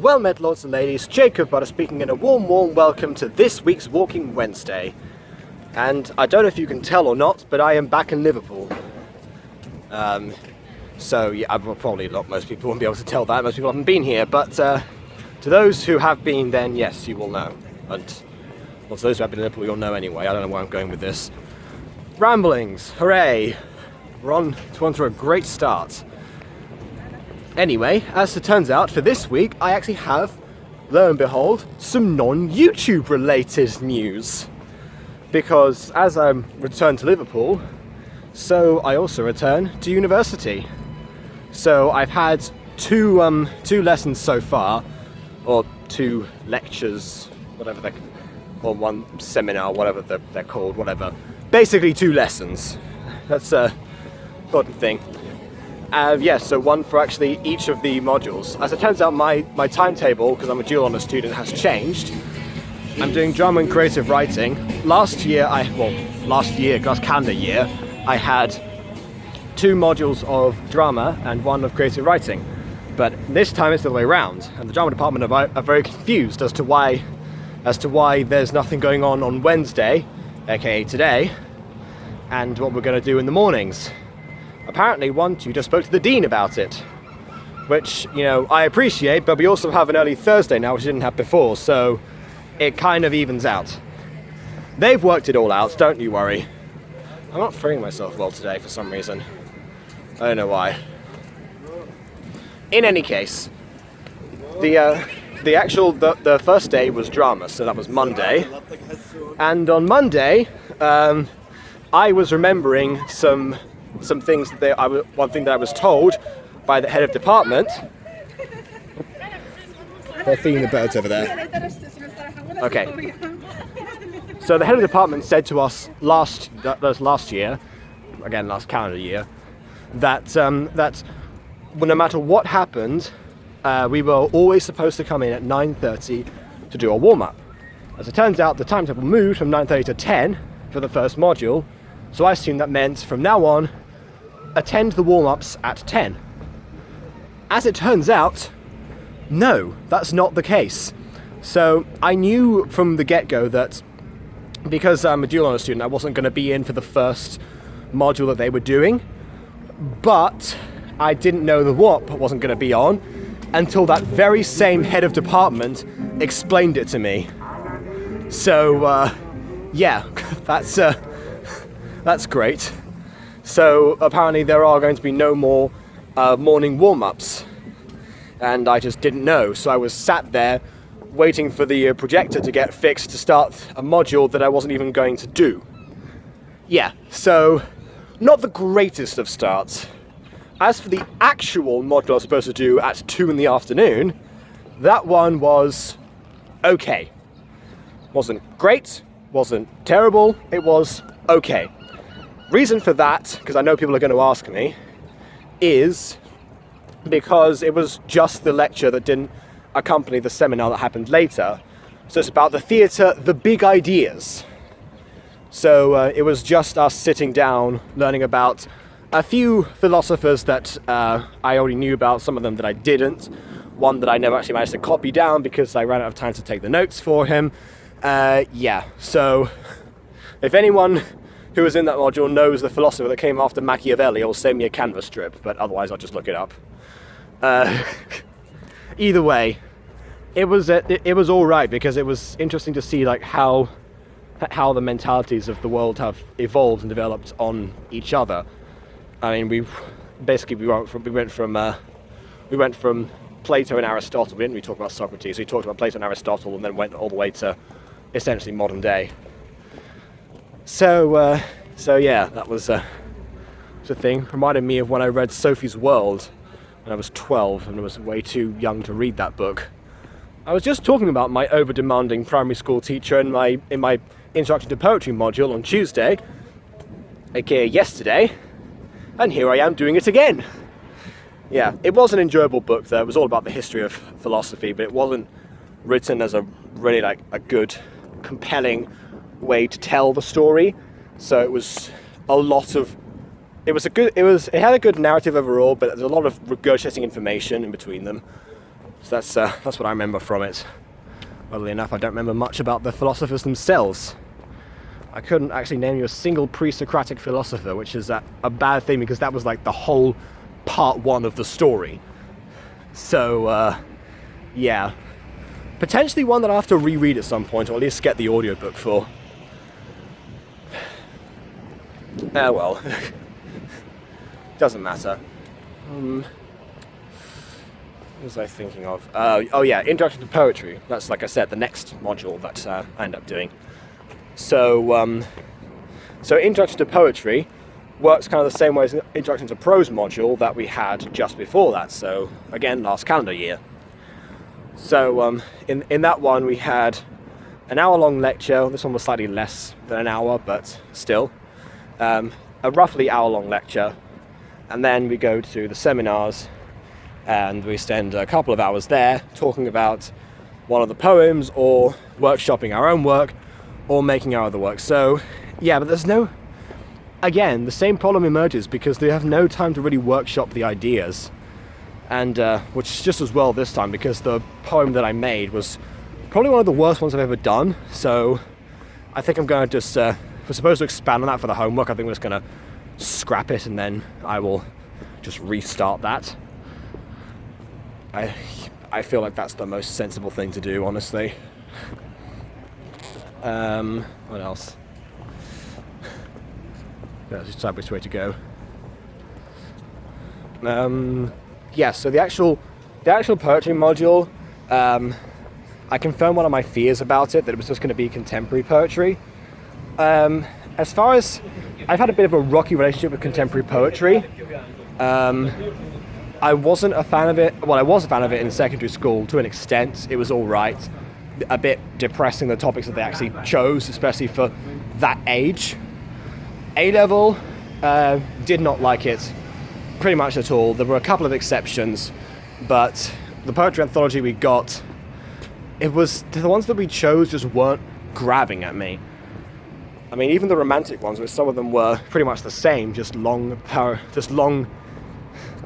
Well met, lords and ladies, Jacob Butter speaking, and a warm welcome to this week's Walking Wednesday. And I don't know if you can tell or not, but I am back in Liverpool. So yeah, probably most people won't be able to tell that, most people haven't been here, but to those who have been, then yes, you will know. And well, to those who have been in Liverpool, you'll know anyway. I don't know where I'm going with this. Ramblings, hooray! We're on to a great start. Anyway, as it turns out, for this week, I actually have, lo and behold, some non-YouTube related news. Because as I return to Liverpool, so I also return to university. So I've had two lessons so far, or two lectures, whatever they're, or one seminar, whatever they're called, whatever. Basically 2 lessons. That's a important thing. So one for actually each of the modules. As it turns out, my timetable, because I'm a dual honours student, has changed. I'm doing drama and creative writing. Last calendar year, I had 2 modules of drama and 1 of creative writing. But this time it's the other way around, and the drama department are very confused as to why there's nothing going on Wednesday, aka today, and what we're going to do in the mornings. Apparently one tutor spoke to the dean about it, which, you know, I appreciate, but we also have an early Thursday now, which we didn't have before, so it kind of evens out. They've worked it all out, don't you worry. I'm not feeling myself well today for some reason. I don't know why. In any case, the first day was drama, so that was Monday. And on Monday, I was remembering some things one thing that I was told by the head of department. They're feeding the birds over there. Okay. So the head of department said to us last year, again last calendar year, that no matter what happened, we were always supposed to come in at 9:30 to do a warm-up. As it turns out, the timetable moved from 9:30 to 10 for the first module, so I assumed that meant from now on, attend the warm-ups at 10. As it turns out, no, that's not the case. So I knew from the get-go that because I'm a dual honours student, I wasn't going to be in for the first module that they were doing, but I didn't know the warm-up wasn't going to be on until that very same head of department explained it to me. So, yeah, that's great. So apparently there are going to be no more morning warm-ups, and I just didn't know. So I was sat there waiting for the projector to get fixed to start a module that I wasn't even going to do. Yeah, so not the greatest of starts. As for the actual module I was supposed to do at 2 in the afternoon, that one was okay. Wasn't great, wasn't terrible, it was okay. Reason for that, because I know people are going to ask me, is because it was just the lecture that didn't accompany the seminar that happened later. So it's about the theatre, the big ideas. So it was just us sitting down, learning about a few philosophers that I already knew about, some of them that I didn't. One that I never actually managed to copy down because I ran out of time to take the notes for him. Yeah, so if anyone who was in that module knows the philosopher that came after Machiavelli, will send me a canvas strip, but otherwise I'll just look it up. Either way, it was all right, because it was interesting to see like how the mentalities of the world have evolved and developed on each other. I mean, we went from Plato and Aristotle. We didn't really talk about Socrates. We talked about Plato and Aristotle, and then went all the way to essentially modern day. So yeah, that was a thing. Reminded me of when I read Sophie's World when I was 12, and I was way too young to read that book. I was just talking about my over-demanding primary school teacher in my Introduction to Poetry module on Tuesday, aka yesterday, and here I am doing it again. Yeah, it was an enjoyable book though. It was all about the history of philosophy, but it wasn't written as a really like a good, compelling way to tell the story. So it was a lot of it had a good narrative overall, but there's a lot of regurgitating information in between them. So that's what I remember from it. Oddly enough, I don't remember much about the philosophers themselves. I couldn't actually name you a single pre-Socratic philosopher, which is a bad thing because that was like the whole part one of the story. So, yeah. Potentially one that I have to reread at some point, or at least get the audiobook for. Well. Doesn't matter. What was I thinking of? Oh yeah, Introduction to Poetry. That's, like I said, the next module that I end up doing. So Introduction to Poetry works kind of the same way as Introduction to Prose module that we had just before that. So, again, last calendar year. So, in that one we had an hour-long lecture. This one was slightly less than an hour, but still. A roughly hour-long lecture. And then we go to the seminars, and we spend a couple of hours there talking about one of the poems, or workshopping our own work, or making our other work. So, yeah, but there's no... Again, the same problem emerges because they have no time to really workshop the ideas. And, which is just as well this time, because the poem that I made was probably one of the worst ones I've ever done. So, I think I'm going to just... we're supposed to expand on that for the homework. I think we're just going to scrap it, and then I will just restart that. I feel like that's the most sensible thing to do, honestly. What else? Let's just decide which way to go. Yeah, so the actual poetry module, I confirmed one of my fears about it, that it was just going to be contemporary poetry. As far as... I've had a bit of a rocky relationship with contemporary poetry. I wasn't a fan of it. Well, I was a fan of it in secondary school to an extent. It was all right. A bit depressing, the topics that they actually chose, especially for that age. A-level, did not like it pretty much at all. There were a couple of exceptions, but the poetry anthology we got, the ones that we chose just weren't grabbing at me. I mean, even the romantic ones, which some of them were pretty much the same, just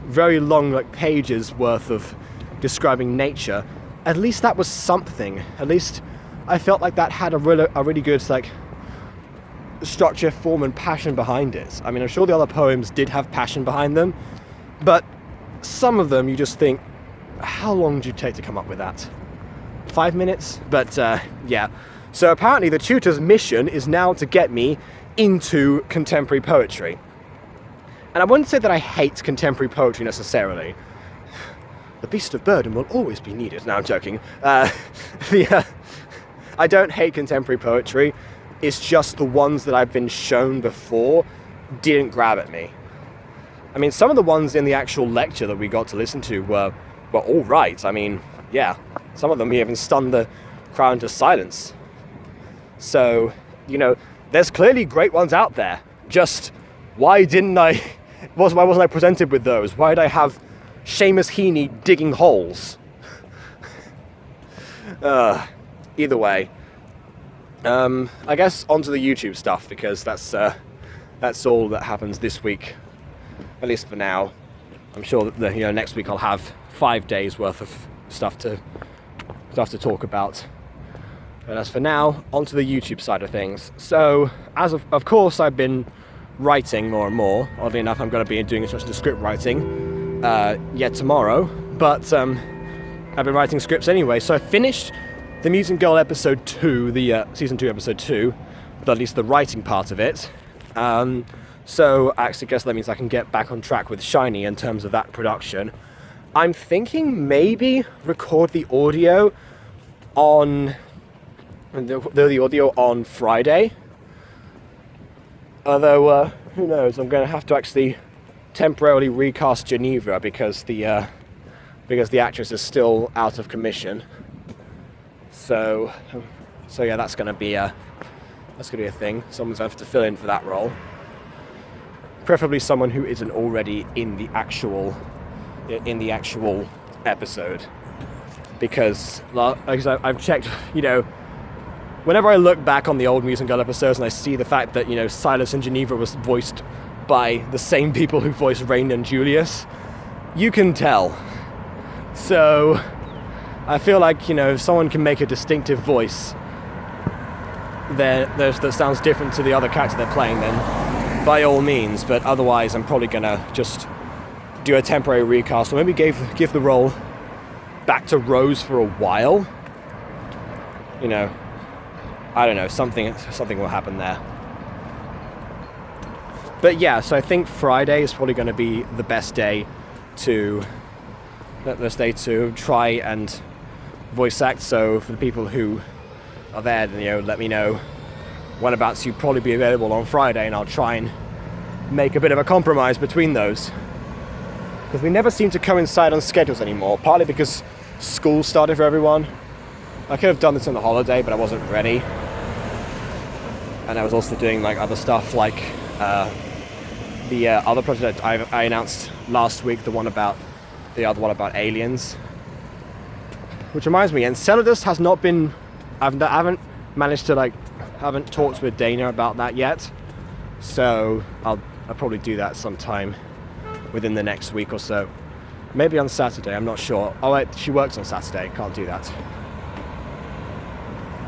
very long, like, pages worth of describing nature. At least that was something. At least I felt like that had a really good, like, structure, form, and passion behind it. I mean, I'm sure the other poems did have passion behind them, but some of them you just think, how long did you take to come up with that? 5 minutes? But, yeah. So apparently the tutor's mission is now to get me into contemporary poetry. And I wouldn't say that I hate contemporary poetry necessarily. The beast of burden will always be needed. No, I'm joking. I don't hate contemporary poetry. It's just the ones that I've been shown before didn't grab at me. I mean, some of the ones in the actual lecture that we got to listen to were all right. I mean, yeah, some of them even stunned the crowd into silence. So, you know, there's clearly great ones out there. Just why wasn't I presented with those? Why did I have Seamus Heaney digging holes? Either way. I guess onto the YouTube stuff, because that's all that happens this week, at least for now. I'm sure that next week I'll have 5 days worth of stuff to talk about. But as for now, onto the YouTube side of things. So, of course, I've been writing more and more. Oddly enough, I'm going to be doing introduction to script writing yet tomorrow. But I've been writing scripts anyway. So I finished the Mutant Girl episode 2, the season 2 episode 2, with at least the writing part of it. So I actually guess that means I can get back on track with Shiny in terms of that production. I'm thinking maybe record the audio on the audio on Friday. Although, who knows, I'm going to have to actually temporarily recast Geneva because the actress is still out of commission. So yeah, that's going to be a thing. Someone's going to have to fill in for that role. Preferably someone who isn't already in the actual episode. Because I've checked, whenever I look back on the old Mutant Girl episodes and I see the fact that, Silas and Geneva was voiced by the same people who voiced Rain and Julius, you can tell. So, I feel like, you know, if someone can make a distinctive voice that sounds different to the other character they're playing, then by all means. But otherwise, I'm probably gonna just do a temporary recast, or maybe give the role back to Rose for a while. You know, I don't know, something will happen there. But yeah, so I think Friday is probably going to be the best day to try and voice act. So for the people who are there, you know, let me know whenabouts you'd probably be available on Friday, and I'll try and make a bit of a compromise between those. Because we never seem to coincide on schedules anymore, partly because school started for everyone. I could have done this on the holiday, but I wasn't ready. And I was also doing like other stuff, like the other project I announced last week, the other one about aliens. Which reminds me, Enceladus has not been. I haven't managed to haven't talked with Dana about that yet. So I'll probably do that sometime within the next week or so. Maybe on Saturday, I'm not sure. Oh wait, she works on Saturday, can't do that.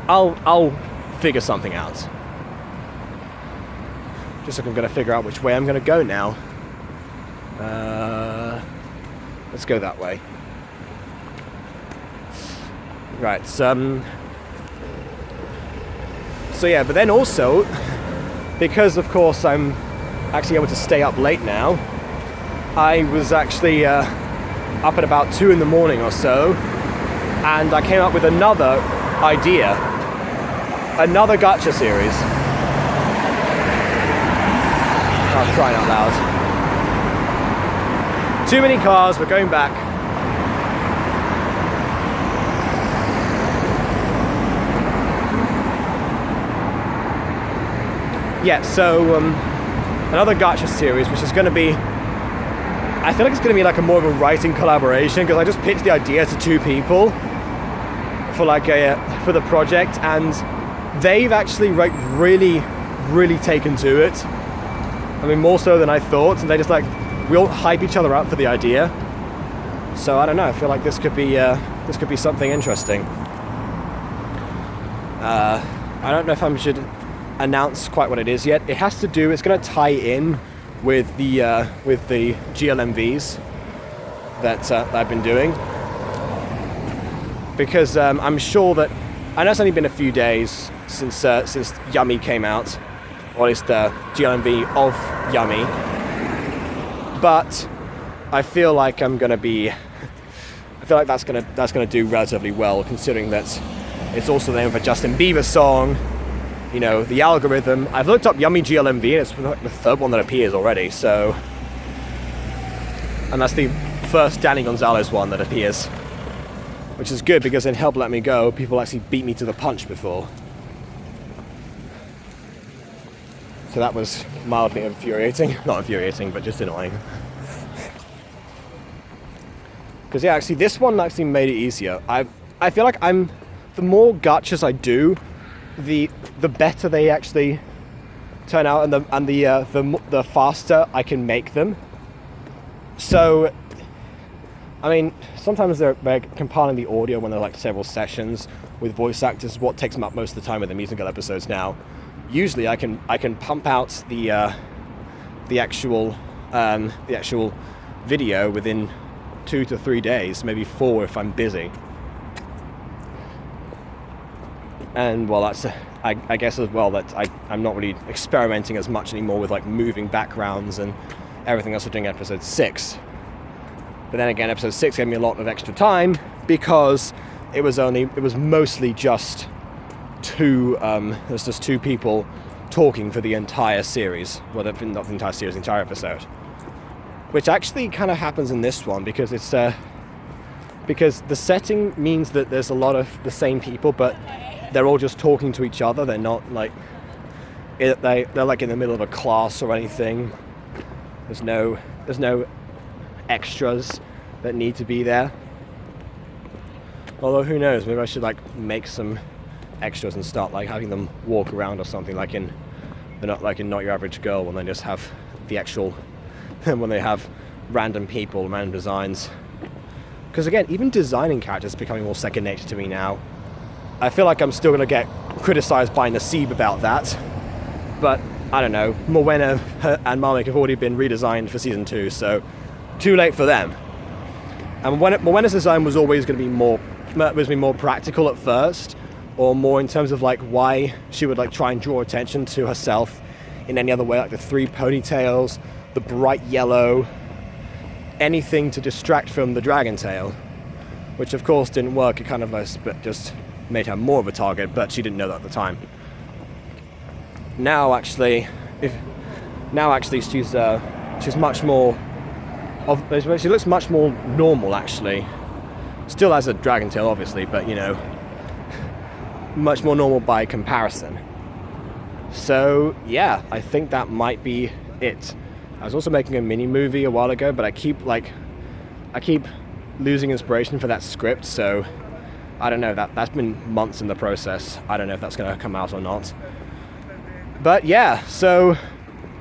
I'll figure something out. Just like I'm going to figure out which way I'm going to go now. Let's go that way. Right, so yeah, but then also, because of course I'm actually able to stay up late now, I was actually up at about 2 in the morning or so, and I came up with another idea, another gacha series. I'm crying out loud. Too many cars, we're going back. Yeah, so another gacha series, which is going to be, I feel like it's going to be like a more of a writing collaboration, because I just pitched the idea to 2 people for for the project, and they've actually really taken to it. I mean, more so than I thought, and they just we all hype each other up for the idea. So I don't know, I feel like this could be something interesting. I don't know if I should announce quite what it is yet. It's going to tie in with the GLMVs that I've been doing, because I'm sure that, I know it's only been a few days since Yummy came out, or at least the GLMV of Yummy, but I feel like that's gonna do relatively well, considering that it's also the name of a Justin Bieber song. You know, the algorithm. I've looked up Yummy GLMV, and it's the 3rd one that appears already. So, and that's the first Danny Gonzalez one that appears, which is good, because in Help Let Me Go, people actually beat me to the punch before. So that was mildly infuriating. Not infuriating, but just annoying. Because yeah, actually this one actually made it easier. I feel like the more gachas I do, the better they actually turn out, and the faster I can make them. So, I mean, sometimes they're compiling the audio when they're several sessions with voice actors. What takes them up most of the time with the musical episodes now. Usually, I can pump out the actual video within 2 to 3 days, maybe 4 if I'm busy. And well, that's I guess as well that I'm not really experimenting as much anymore with moving backgrounds and everything else we're doing episode 6. But then again, episode 6 gave me a lot of extra time, because it was mostly just 2 people talking for the entire series. Well, not the entire series, the entire episode. Which actually kind of happens in this one, because it's because the setting means that there's a lot of the same people, but they're all just talking to each other. They're not they're in the middle of a class or anything. There's no extras that need to be there. Although who knows, maybe I should make some extras and start having them walk around or something, in Not Your Average Girl, when they just have the actual when they have random people, random designs because again, even designing characters is becoming more second nature to me now. I feel like I'm still going to get criticized by Nasib about that, but I don't know. Morwenna and Marmik have already been redesigned for season 2, so too late for them. And Morwenna's design was always going to be more practical at first, or more in terms of like why she would like try and draw attention to herself in any other way, like the 3 ponytails, the bright yellow, anything to distract from the dragon tail, which of course didn't work. It kind of just made her more of a target, but she didn't know that at the time. Now actually she's much more she looks much more normal actually. Still has a dragon tail obviously, but you know, much more normal by comparison. So yeah, I think that might be it. I was also making a mini movie a while ago, but I keep losing inspiration for that script, so I don't know, that's been months in the process. I don't know if that's going to come out or not. But yeah, so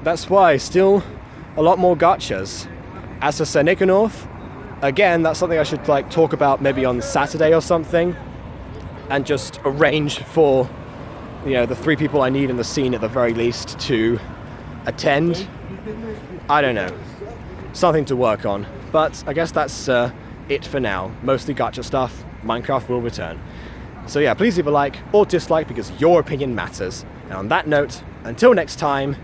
that's why still a lot more gachas. As for Sir Nicanorth, again, that's something I should like talk about maybe on Saturday or something, and just arrange for, you know, the 3 people I need in the scene at the very least to attend. I don't know, something to work on. But I guess that's it for now. Mostly gacha stuff. Minecraft will return. So yeah, please leave a like or dislike because your opinion matters. And on that note, until next time,